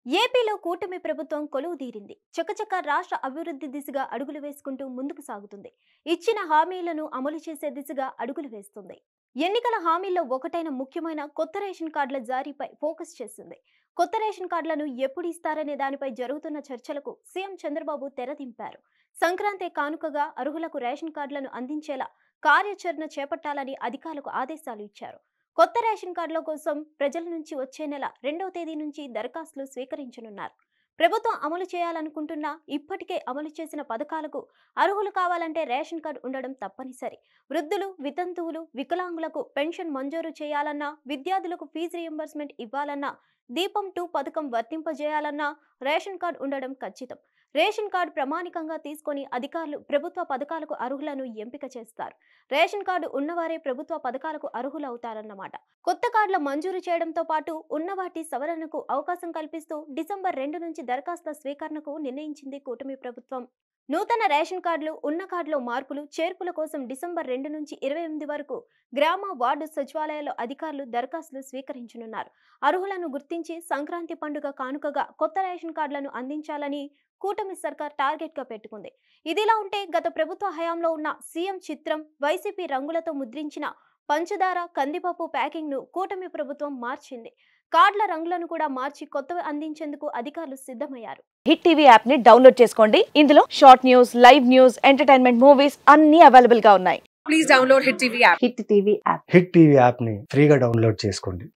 ఏపీలో కూటమి ప్రభుత్వం కొలువుదీరింది. చకచక రాష్ట్ర అభివృద్ధి దిశగా అడుగులు వేసుకుంటూ ముందుకు సాగుతుంది. ఇచ్చిన హామీలను అమలు చేసే దిశగా అడుగులు వేస్తుంది. ఎన్నికల హామీల్లో ఒకటైన ముఖ్యమైన కొత్త రేషన్ కార్డుల జారీపై ఫోకస్ చేసింది. కొత్త రేషన్ కార్డులను ఎప్పుడు ఇస్తారనే దానిపై జరుగుతున్న చర్చలకు సీఎం చంద్రబాబు తెరదింపారు. సంక్రాంతి కానుకగా అర్హులకు రేషన్ కార్డులను అందించేలా కార్యాచరణ చేపట్టాలని అధికారులకు ఆదేశాలు ఇచ్చారు. కొత్త రేషన్ కార్డుల కోసం ప్రజల నుంచి వచ్చే నెల 2వ తేదీ నుంచి దరఖాస్తులు స్వీకరించనున్నారు. ప్రభుత్వం అమలు చేయాలనుకుంటున్న ఇప్పటికే అమలు చేసిన పథకాలకు అర్హులు కావాలంటే రేషన్ కార్డు ఉండడం తప్పనిసరి. వృద్ధులు, వితంతువులు, వికలాంగులకు పెన్షన్ మంజూరు చేయాలన్నా, విద్యార్థులకు ఫీజు రియంబర్స్మెంట్ ఇవ్వాలన్నా, దీపం 2 పథకం వర్తింపజేయాలన్నా రేషన్ కార్డు ఉండడం ఖచ్చితం. రేషన్ కార్డు ప్రామాణికంగా తీసుకొని అధికారులు ప్రభుత్వ పథకాలకు అర్హులను ఎంపిక చేస్తారు. రేషన్ కార్డు ఉన్నవారే ప్రభుత్వ పథకాలకు అర్హులవుతారన్నమాట. కొత్త కార్డుల మంజూరు చేయడంతో పాటు ఉన్న వాటి సవరణకు అవకాశం కల్పిస్తూ డిసెంబర్ 2 నుంచి దరఖాస్తుల స్వీకరణకు నిర్ణయించింది కూటమి ప్రభుత్వం. నూతన రేషన్ కార్డులు, ఉన్న కార్డులో మార్పులు, చేర్పుల కోసం డిసెంబర్ 2 నుంచి 28 వరకు గ్రామ, వార్డు సచివాలయాల్లో అధికారులు దరఖాస్తులు స్వీకరించనున్నారు. అర్హులను గుర్తించి సంక్రాంతి పండుగ కానుకగా కొత్త రేషన్ కార్డులను అందించాలని కూటమి సర్కార్ టార్గెట్ గా పెట్టుకుంది. ఇదిలా ఉంటే గత ప్రభుత్వ హయాంలో ఉన్న సీఎం చిత్రం, వైసీపీ రంగులతో ముద్రించిన పంచదార, కందిపప్పు ప్యాకింగ్ ను కూటమి ప్రభుత్వం మార్చింది. కార్డుల రంగులను కూడా మార్చి కొత్తవి అందించేందుకు అధికారులు సిద్ధమయ్యారు. హిట్ టీవీ యాప్ ని డౌన్లోడ్ చేసుకోండి. ఇందులో short news, live news, entertainment movies అన్ని అవైలబుల్ గా ఉన్నాయి. Please download hit TV app. Hit TV app ని ఫ్రీగా డౌన్లోడ్ చేసుకోండి.